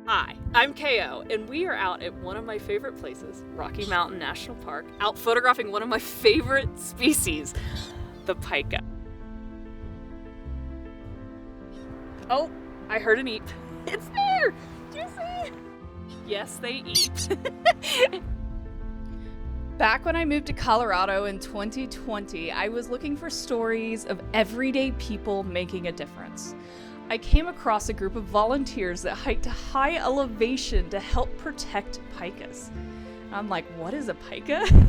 Hi, I'm KO, and we are out at one of my favorite places, Rocky Mountain National Park, out photographing one of my favorite species, the pika. Oh, I heard an eep. It's there! Do you see? Yes, they eat. Back when I moved to Colorado in 2020, I was looking for stories of everyday people making a difference. I came across a group of volunteers that hiked to high elevation to help protect pikas. I'm like, what is a pika?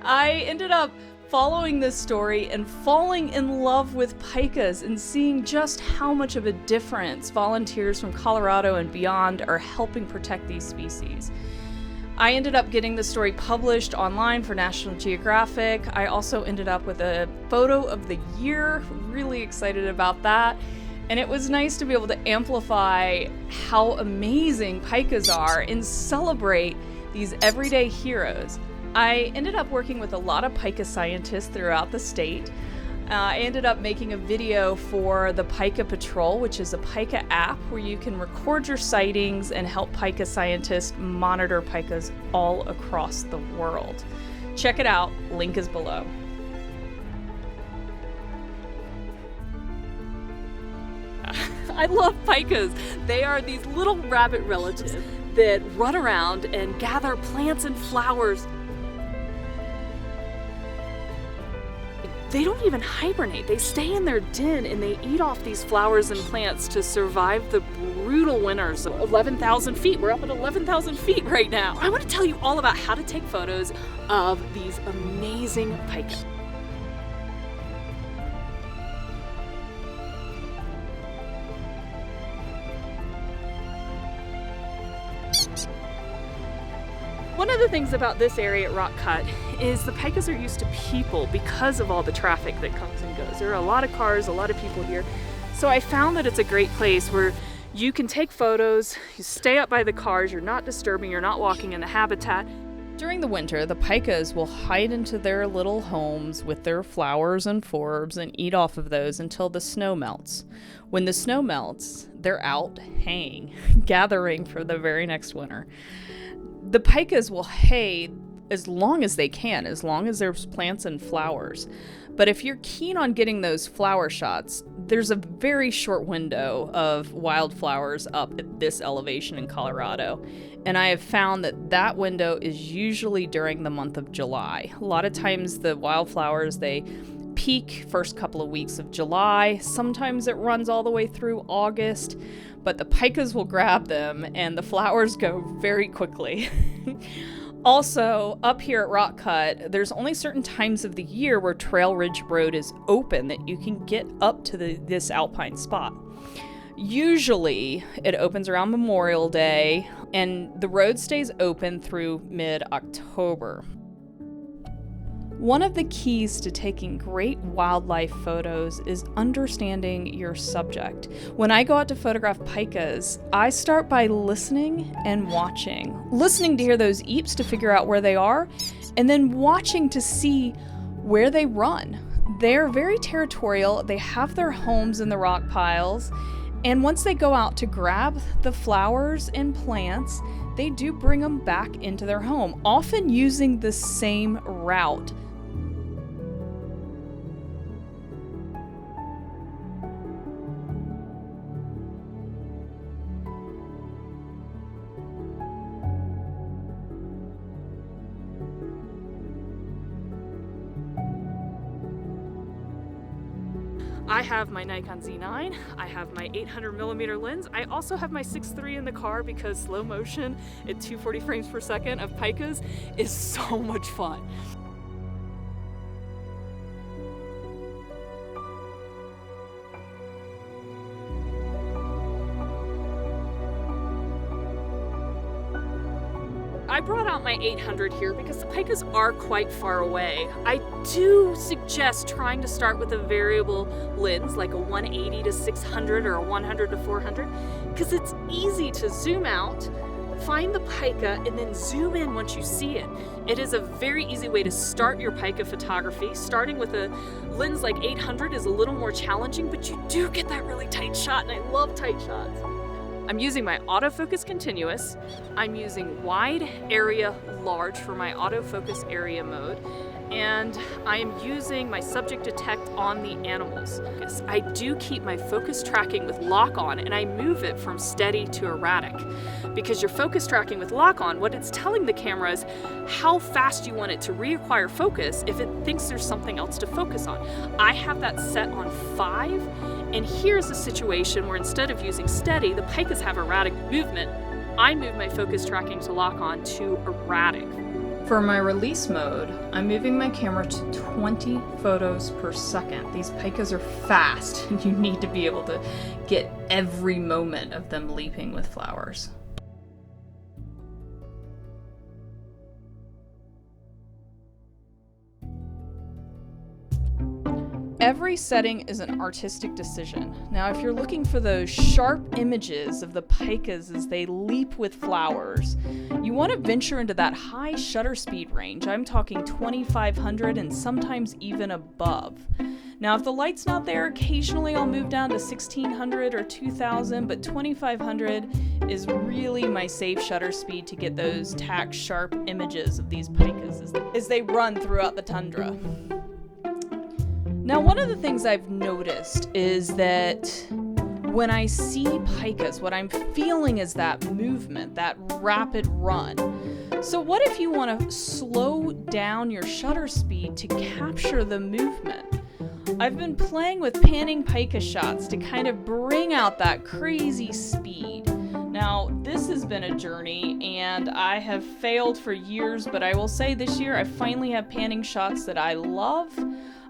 I ended up following this story and falling in love with pikas and seeing just how much of a difference volunteers from Colorado and beyond are helping protect these species. I ended up getting the story published online for National Geographic. I also ended up with a photo of the year, really excited about that. And it was nice to be able to amplify how amazing pikas are and celebrate these everyday heroes. I ended up working with a lot of pika scientists throughout the state. I ended up making a video for the Pika Patrol, which is a Pika app where you can record your sightings and help pika scientists monitor pikas all across the world. Check it out, link is below. I love pikas. They are these little rabbit relatives that run around and gather plants and flowers. They don't even hibernate. They stay in their den and they eat off these flowers and plants to survive the brutal winters of 11,000 feet. We're up at 11,000 feet right now. I want to tell you all about how to take photos of these amazing pika. One of the things about this area at Rock Cut is the pikas are used to people because of all the traffic that comes and goes. There are a lot of cars, a lot of people here. So I found that it's a great place where you can take photos, you stay up by the cars, you're not disturbing, you're not walking in the habitat. During the winter, the pikas will hide into their little homes with their flowers and forbs and eat off of those until the snow melts. When the snow melts, they're out hanging, gathering for the very next winter. The pikas will hay as long as they can, as long as there's plants and flowers. But if you're keen on getting those flower shots, there's a very short window of wildflowers up at this elevation in Colorado. And I have found that that window is usually during the month of July. A lot of times the wildflowers, they peak first couple of weeks of July. Sometimes it runs all the way through August. But the pikas will grab them and the flowers go very quickly. Also, up here at Rock Cut, there's only certain times of the year where Trail Ridge Road is open that you can get up to this alpine spot. Usually, it opens around Memorial Day, and the road stays open through mid-October. One of the keys to taking great wildlife photos is understanding your subject. When I go out to photograph pikas, I start by listening and watching. Listening to hear those eeps to figure out where they are, and then watching to see where they run. They're very territorial, they have their homes in the rock piles, and once they go out to grab the flowers and plants, they do bring them back into their home, often using the same route. I have my Nikon Z9, I have my 800mm lens, I also have my 6.3 in the car because slow motion at 240 frames per second of pikas is so much fun. I brought out my 800 here because the pikas are quite far away. I do suggest trying to start with a variable lens like a 180 to 600 or a 100 to 400 because it's easy to zoom out, find the pika, and then zoom in once you see it. It is a very easy way to start your pika photography. Starting with a lens like 800 is a little more challenging, but you do get that really tight shot, and I love tight shots. I'm using my autofocus continuous. I'm using wide area large for my autofocus area mode. And I am using my subject detect on the animals. I do keep my focus tracking with lock on, and I move it from steady to erratic. Because your focus tracking with lock on, what it's telling the camera is how fast you want it to reacquire focus if it thinks there's something else to focus on. I have that set on 5, and here's a situation where instead of using steady, the pikas have erratic movement. I move my focus tracking to lock on to erratic. For my release mode, I'm moving my camera to 20 photos per second. These pikas are fast, and you need to be able to get every moment of them leaping with flowers. Every setting is an artistic decision. Now, if you're looking for those sharp images of the pikas as they leap with flowers, you want to venture into that high shutter speed range. I'm talking 2500 and sometimes even above. Now, if the light's not there, occasionally I'll move down to 1600 or 2000, but 2500 is really my safe shutter speed to get those tack sharp images of these pikas as they run throughout the tundra. Now, one of the things I've noticed is that when I see pikas, what I'm feeling is that movement, that rapid run. So what if you want to slow down your shutter speed to capture the movement? I've been playing with panning pika shots to kind of bring out that crazy speed. Now, this has been a journey, and I have failed for years, but I will say this year I finally have panning shots that I love.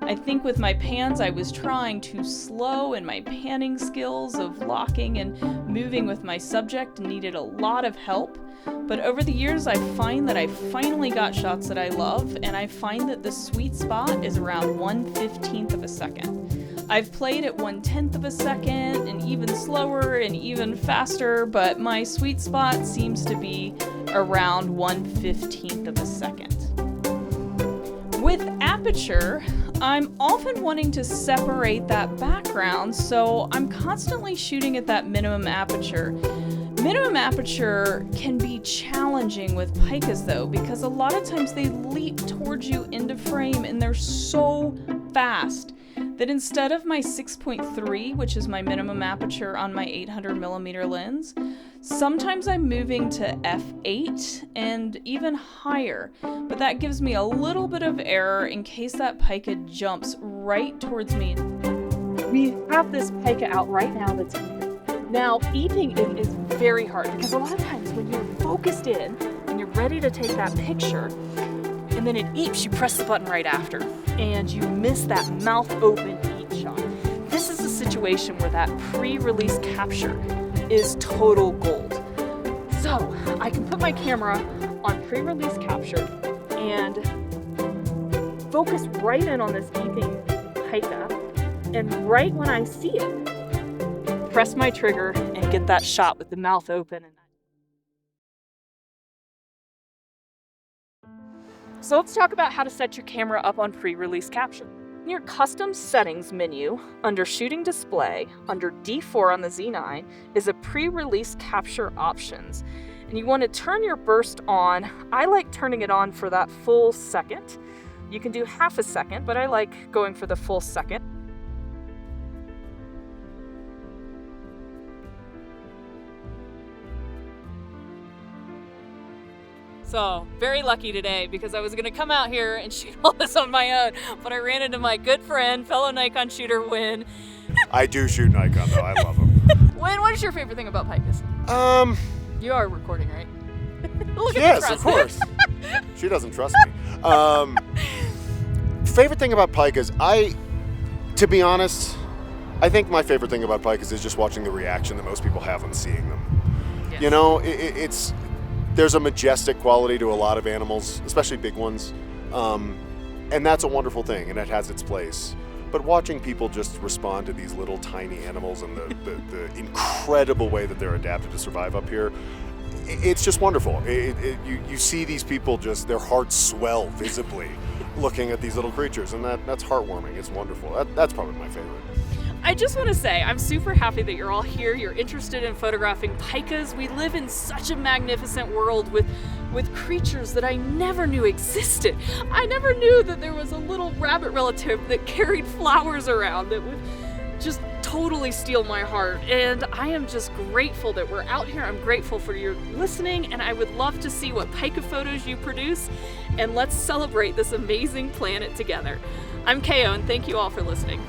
I think with my pans I was trying too slow, and my panning skills of locking and moving with my subject needed a lot of help. But over the years I find that I finally got shots that I love, and I find that the sweet spot is around 1/15 of a second. I've played at 1/10 of a second, and even slower and even faster, but my sweet spot seems to be around 1/15 of a second. With Aperture, I'm often wanting to separate that background, so I'm constantly shooting at that minimum aperture. Minimum aperture can be challenging with pikas though, because a lot of times they leap towards you into frame and they're so fast that instead of my 6.3, which is my minimum aperture on my 800mm lens, sometimes I'm moving to f8 and even higher, but that gives me a little bit of error in case that pika jumps right towards me. We have this pika out right now that's eating. Now, eating it is very hard because a lot of times when you're focused in and you're ready to take that picture, and then it eats, you press the button right after, and you miss that mouth open eat shot. This is a situation where that pre-release capture is total gold. So I can put my camera on pre-release capture and focus right in on this eating pika, and right when I see it, press my trigger and get that shot with the mouth open. So let's talk about how to set your camera up on pre-release capture. In your custom settings menu, under shooting display, under D4 on the Z9, is a pre-release capture options. And you want to turn your burst on. I like turning it on for that full second. You can do half a second, but I like going for the full second. So, very lucky today because I was going to come out here and shoot all this on my own, but I ran into my good friend, fellow Nikon shooter, Win. I do shoot Nikon though, I love them. Win, what is your favorite thing about pikas? You are recording, right? Look yes, of course. She doesn't trust me. Favorite thing about pikas, to be honest, I think my favorite thing about pikas is just watching the reaction that most people have on seeing them. Yes. You know, there's a majestic quality to a lot of animals, especially big ones, and that's a wonderful thing, and it has its place. But watching people just respond to these little tiny animals and the incredible way that they're adapted to survive up here, it's just wonderful. You see these people just, their hearts swell visibly looking at these little creatures, and that's heartwarming. It's wonderful. That's probably my favorite. I just want to say, I'm super happy that you're all here. You're interested in photographing pikas. We live in such a magnificent world with creatures that I never knew existed. I never knew that there was a little rabbit relative that carried flowers around that would just totally steal my heart. And I am just grateful that we're out here. I'm grateful for your listening, and I would love to see what pika photos you produce, and let's celebrate this amazing planet together. I'm Ko, and thank you all for listening.